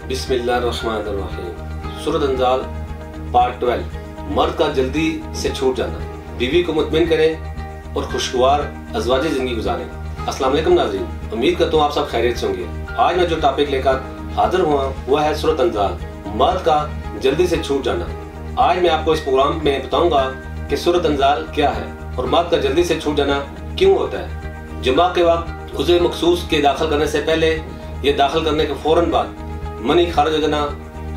बिस्मिल्लाहिर्रहमानिर्रहीम। सूरत अंजाल पार्ट 12। मर्द का जल्दी से छूट जाना। बीवी को मुतमिन करें और खुशगवार अज़वाजी ज़िंदगी गुजारें। अस्सलाम वालेकुम नाज़रीन, उम्मीद करता हूँ आप सब खैरियत से होंगे। आज मैं जो टॉपिक लेकर हाजिर हुआ वह है सूरत अंजाल, मर्द का जल्दी से छूट जाना। आज मैं आपको इस प्रोग्राम में बताऊंगा कि सूरत अंजाल क्या है और मर्द का जल्दी से छूट जाना क्यों होता है। जुमा के वक्त उज़्र मखसूस के दाखिल करने से पहले या दाखिल करने के फौरन बाद मनी खारिज हो जाना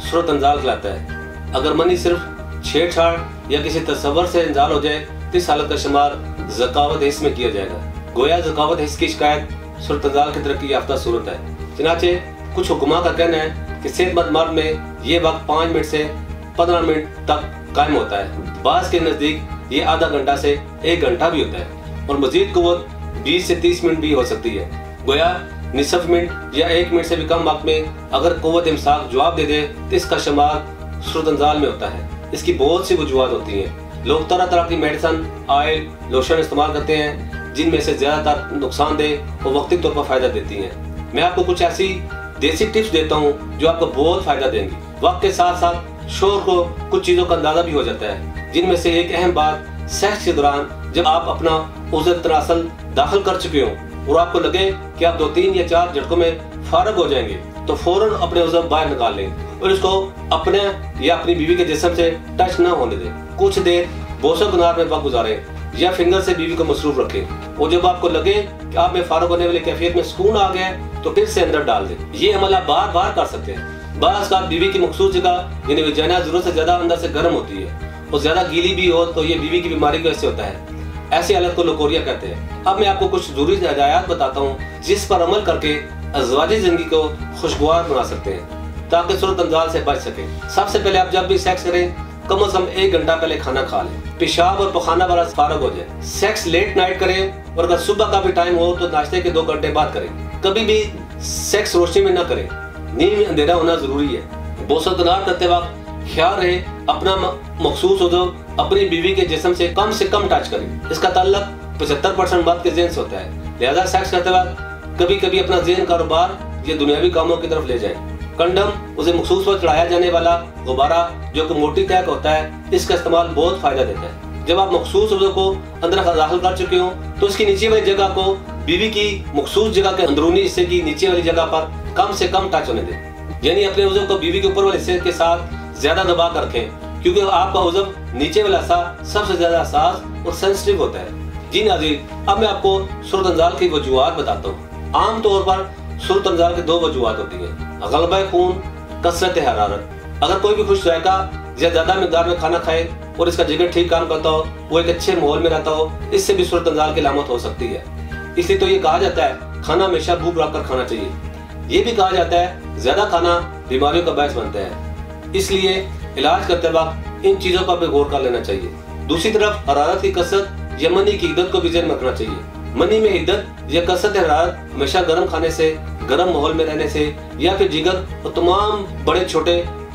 सूरत अंजाल कहलाता है। अगर मनी सिर्फ छेड़छाड़ या किसी तसव्वुर से इंजाल हो जाए तो इस हालत का शुमार ज़कावत हिस्स में किया जाएगा। गोया ज़कावत हिस्स की शिकायत सूरत अंजाल की तरक्की याफ्ता सूरत है। चनाचे कुछ हुक्मा का कहना है कि सेहतमंद मर्द में ये वक्त 5 मिनट से 15 मिनट तक कायम होता है। बाज़ के नज़दीक ये आधा घंटा से 1 घंटा भी होता है और मजीद कुव्वत 20 से 30 मिनट भी हो सकती है। गोया निसफ मिनट या 1 मिनट से भी कम वक्त में अगर कुव्वत इमसाक जवाब दे दे तो इसका शुमार सूरत अंजाल में होता है। इसकी बहुत सी वजूहात होती हैं। लोग तरह तरह की मेडिसन, ऑयल, लोशन इस्तेमाल करते हैं जिनमें से ज़्यादातर नुकसानदेह और वक्ती तौर पर फ़ायदा देती हैं। मैं आपको कुछ ऐसी देसी टिप्स देता हूँ जो आपको बहुत फ़ायदा देंगी। वक्त के साथ साथ शोर को कुछ चीज़ों का अंदाज़ा भी हो जाता है, जिनमें से एक अहम बात सेक्स के दौरान जब आप अपना उज़्र तनासल दाखिल कर चुके हो और आपको लगे कि आप 2, 3 या 4 झटकों में फारग हो जाएंगे तो फौरन अपने उज़्र बाहर निकाल लें और इसको अपने या अपनी बीवी के जिस्म से टच न होने दें। कुछ देर बोसो किनार में वक्त गुजारें या फिंगर से बीवी को मसरूफ रखें और जब आपको लगे कि आप में फारग होने वाली कैफियत में सुकून आ गया तो फिर से अंदर डाल दें। ये अमल आप बार बार कर सकते हैं। बाज़ का बीवी की मखसूस जगह यानी वजाइना जरूरत से ज्यादा अंदर से गर्म होती है और ज्यादा गीली भी हो तो ये बीवी की बीमारी की वजह से होता है। ऐसी हालत को लोकोरिया कहते हैं। अब मैं आपको कुछ जरूरी हिदायत बताता हूँ जिस पर अमल करके अज़वाजी जिंदगी को खुशगवार बना सकते हैं ताकि सूरत अंजाल से बच सके। सबसे पहले आप जब भी सेक्स करें कम से कम 1 घंटा पहले खाना खा लें, पेशाब और पखाना वाला फारग हो जाए। सेक्स लेट नाइट करें और अगर सुबह का भी टाइम हो तो नाश्ते के 2 घंटे बाद करें। कभी भी सेक्स रोशनी में न करें, नींद में अंधेरा होना जरूरी है। बोसो किनार करते वक्त ख्याल रहे अपना मखसूस हो तो अपनी बीवी के जिस्म से कम टच करें। इसका ताल्लुक 75% मर्द के ज़हन से होता है। लिहाजा सेक्स करते वक्त कभी कभी अपना ज़हन कारोबार या दुनियावी कामों की तरफ ले जाएं। कंडम उसे मखसूस पर चढ़ाया जाने वाला गुब्बारा जो कि मोटी तैक होता है, इसका इस्तेमाल बहुत फायदा देता है। जब आप मखसूस उज़्र को अंदर दाखिल कर चुके हो तो इसकी नीचे वाली जगह को बीवी की मखसूस जगह के अंदरूनी हिस्से की नीचे वाली जगह पर कम से कम टच होने दें। यानी अपने उज़्र को बीवी के ऊपर वाले हिस्से के साथ ज्यादा दबा कर रखें क्योंकि आपका उज़्र नीचे वाला हिस्सा सबसे ज्यादा हसास और सेंसिटिव होता है। जी नाज़रीन, अब मैं आपको सूरत अंजाल की वजूहात बताता हूँ। आम तौर पर सूरत अंजाल की 2 वजूहात होती है, गलबा खून, कसरत हरारत। अगर कोई भी खुश जायका या ज्यादा मिकदार में खाना खाए और इसका जिगर ठीक काम करता हो, वो एक अच्छे माहौल में रहता हो, इससे भी सूरत अंजाल की अलामत हो सकती है। इसलिए तो ये कहा जाता है खाना हमेशा भूख रख कर खाना चाहिए। ये भी कहा जाता है ज्यादा खाना बीमारियों का बायस बनता है, इसलिए इलाज करते वक्त इन चीजों पर भी गौर कर लेना चाहिए। दूसरी तरफ हरारत की कसरत या मनी की हिद्दत को भी ज़हन में रखना चाहिए। मनी में हिद्दत या कसरत हरारत हमेशा गर्म खाने से, गर्म माहौल में रहने से या फिर जिगर और तमाम बड़े छोटे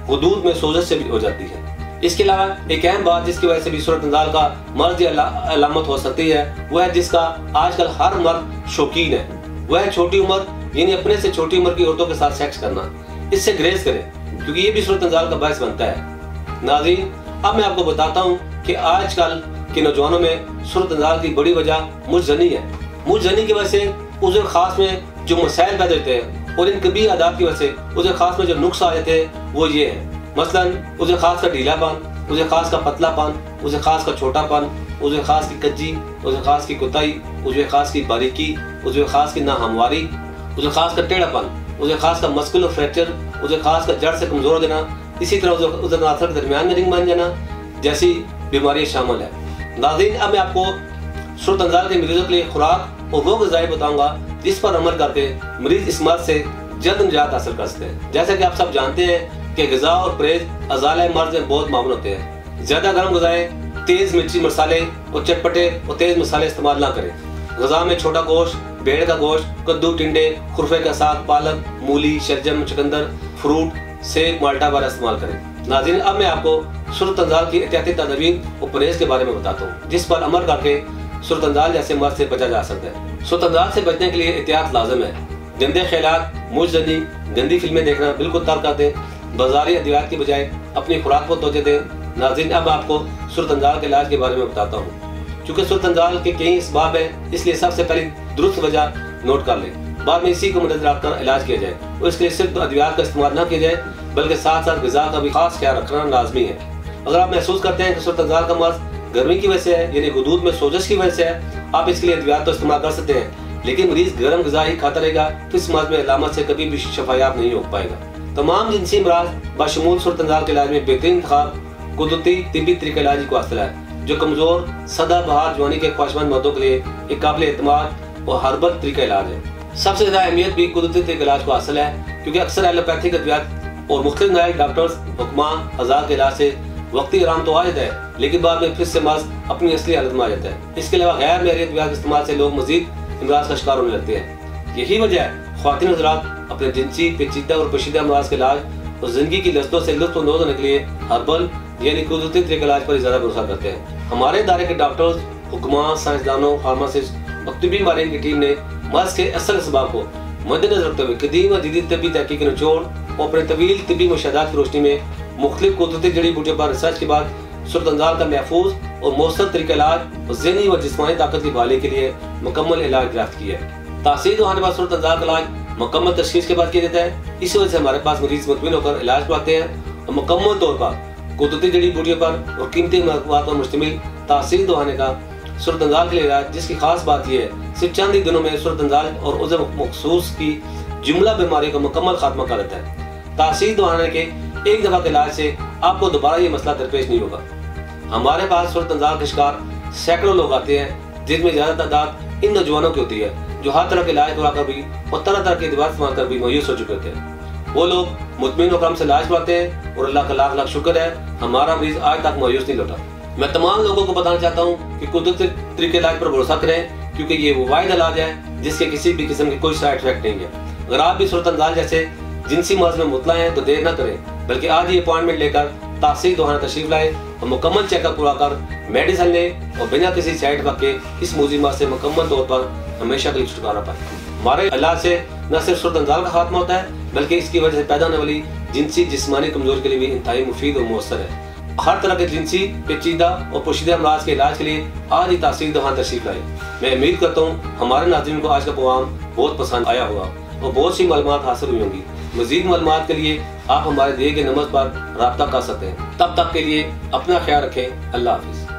हुदूद में सोजश से भी हो जाती है। इसके अलावा एक अहम बात जिसकी वजह से भी सूरत अंजाल का मर्ज या अलामत हो सकती है वह है जिसका आजकल हर मर्द शौकीन है, वह है छोटी उम्र यानी अपने से छोटी उम्र की औरतों के साथ सेक्स करना। इससे ग्रेज करें क्योंकि ये भी सूरत अंजाल का बायस बनता है। नाज़रीन, अब मैं आपको बताता हूँ कि आजकल के नौजवानों में सूरत अंजाल की बड़ी वजह मुजजनी है। मुजजनी की वजह से उज़्र खास में जो मसाइल पैदा होते हैं और इन कभी आदात की वजह से उज़्र खास में जो नुक्स आ जाते हैं वो ये है। मसलन उज़्र खास का ढीलापन, उज़्र खास का पतलापन, उज़्र खास का छोटापन, उज़्र खास की कज्जी, उज़्र खास की कुताई, उज़्र खास की बारीकी, उज़्र खास की नाहमवारी, उज़्र खास का टेढ़ापन, उज़्र खास का मस्कुलर फ्रैक्चर, उज़्र खास का जड़ से कमजोर देना, इसी तरह उज़्र नासर के दरमियान में रिंग बन जाना जैसी बीमारियां शामिल है। नाज़रीन, अब मैं आपको सूरत अंजाल के मरीजों के लिए खुराक और वो ग़िज़ाएं बताऊंगा जिस पर अमल करके मरीज इस मर्ज से जल्द निजात हासिल कर सकते हैं। जैसा कि आप सब जानते हैं कि ग़िज़ा और परहेज अज़ाले मर्ज में बहुत मामूल होते हैं। ज्यादा गर्म ग़िज़ाएं, तेज मिर्ची मसाले और चटपटे और तेज मसाले इस्तेमाल ना करें। ग़िज़ा में छोटा गोश्त, भेड़ का गोश्त, कद्दू, टिंडे, खुरफे का साग, पालक, मूली, शलजम, चुकंदर, फ्रूट, सेब, माल्टा वगैरह इस्तेमाल करें। नाज़रीन, अब मैं आपको सूरत अंजाल की एहतियाती तदबीर और परहेज के बारे में बताता हूँ जिस पर अमल करके सूरत अंजाल जैसे मर्ज से बचा जा सकता है। सूरत अंजाल से बचने के लिए एहतियात लाजम है। गंदे ख्यालात, موجزنی گندی فلمیں دیکھنا بالکل ترک کر دیں، بازاری ادویات کی بجائے اپنی خوراک کو توجہ دیں۔ ناظرین، اب آپ کو صورت انزال کے علاج کے بارے میں بتاتا ہوں۔ چونکہ صورت انزال کے کئی اسباب ہیں، اس لیے سب سے پہلے درست وجہ نوٹ کر لیں، بعد میں اسی کو مد رکھ کر علاج کیا جائے، اور اس کے لیے صرف ادویات کا استعمال نہ کیا جائے بلکہ ساتھ ساتھ غذا کا بھی خاص خیال رکھنا لازمی ہے۔ اگر آپ محسوس کرتے ہیں کہ صورت انزال کا مرض گرمی کی وجہ سے ہے، یعنی غدود میں سوزش کی وجہ سے ہے، آپ اس کے لیے ادویات تو استعمال کر سکتے ہیں، لیکن مریض گرم غذا ہی کھاتا رہے گا تو اس مرض میں علامت سے کبھی بھی شفایاب نہیں ہو پائے گا۔ تمام جنسی امراض بشمول صورت انزال کے علاج میں بہترین انتخاب قدرتی طبی طریقہ علاج کو حاصل ہے، جو کمزور سدا بہار جوانی کے خواہشمند مردوں کے لیے ایک قابل اعتماد اور ہربل طریقہ علاج ہے۔ سب سے زیادہ اہمیت بھی قدرتی طریقہ علاج کو حاصل ہے، کیونکہ اکثر ایلوپیتھک ادویات اور مختلف نئے ڈاکٹرز حکماں اعضاء کے علاج سے وقتی آرام تو آ جاتا ہے، لیکن بعد میں پھر سے مرض اپنی اصلی حالت میں آ جاتا ہے۔ اس کے علاوہ غیر معیاری ادویات کے استعمال سے لوگ مزید امراض کا شکار ہونے لگتے ہیں۔ یہی وجہ ہے خواتین حضرات اپنے جنسی پیچیدہ اور پوشیدہ امراض کے علاج اور زندگی کی لذتوں سے لطف اندوز ہونے کے لیے ہربل یعنی قدرتی طریقہ علاج پر زیادہ بھروسہ کرتے ہیں۔ ہمارے ادارے کے ڈاکٹرز، حکماں، سائنسدانوں، فارماسسٹ اور طبی ماہرین کی ٹیم نے مرض کے اصل اسباب کو مد نظر رکھتے ہوئے قدیم اور جدید طبی تحقیق کے نچوڑ اور اپنے طویل طبی مشاہدات کی روشنی میں مختلف قدرتی جڑی بوٹیوں پر ریسرچ کے بعد صورت انزال کا محفوظ اور مؤثر طریقہ علاج اور ذہنی و جسمانی طاقت کی بحالی کے لیے مکمل علاج دریافت کیا ہے۔ تاثیر ہونے بعد صورت انزال کا علاج مکمل تشخیص کے بعد کیا جاتا ہے۔ اس وجہ سے ہمارے پاس مریض مطمئن ہو کر علاج پاتے ہیں اور مکمل طور پر قدرتی جڑی بوٹیوں پر اور قیمتی مرکبات پر مشتمل تاثیر دہانے کا صورت انزال کے لیے علاج، جس کی خاص بات یہ ہے صرف چند ہی دنوں میں صورت انزال اور عضو مخصوص کی جملہ بیماریوں کا مکمل خاتمہ کر دیتا ہے۔ تاثیر دہانے کے ایک دفعہ کے علاج سے آپ کو دوبارہ یہ مسئلہ درپیش نہیں ہوگا۔ ہمارے پاس صورت انزال کے شکار سینکڑوں لوگ آتے ہیں، جن میں زیادہ تعداد ان نوجوانوں کی ہوتی ہے جو ہر طرح کے علاج کرا کر بھی اور طرح طرح کے ادویات استعمال کر بھی مایوس ہو چکے ہوتے ہیں۔ وہ لوگ مطمئن و کرم سے علاج پاتے ہیں اور اللہ کا لاکھ لاکھ شکر ہے ہمارا مریض آج تک مایوس نہیں لوٹا۔ میں تمام لوگوں کو بتانا چاہتا ہوں کہ قدرتی طریقے علاج پر بھروسہ کریں، کیونکہ یہ وہ واحد علاج ہے جس کے کسی بھی قسم کی کوئی سائیڈ افیکٹ نہیں ہے۔ اگر آپ بھی صورت انزال جیسے جنسی مرض میں مبتلا ہیں تو دیر نہ کریں، بلکہ آج ہی اپوائنٹمنٹ لے کر تاثیر دہانا تشریف لائیں اور مکمل چیک اپ پورا کر میڈیسن لیں اور بنا کسی سائیڈ افیکٹ کے اس موذی مرض سے مکمل طور پر ہمیشہ کے لیے چھٹکارا پائیں۔ ہمارے علاج سے نہ صرف صورت انزال کا خاتمہ ہوتا ہے بلکہ اس کی وجہ سے پیدا ہونے والی جنسی جسمانی کمزوری کے لیے بھی انتہائی مفید اور مؤثر ہے۔ ہر طرح کے جنسی پیچیدہ اور پوشیدہ امراض کے علاج کے لیے آج ہی تاثیر دہانا تشریف لائیں۔ میں امید کرتا ہوں ہمارے ناظرین کو آج کا پروگرام بہت پسند آیا ہوگا اور بہت سی معلومات حاصل ہوئی ہوں گی۔ مزید معلومات کے لیے آپ ہمارے دیے گئے نمبر پر رابطہ کر سکتے ہیں۔ تب تک کے لیے اپنا خیال رکھیں۔ اللہ حافظ۔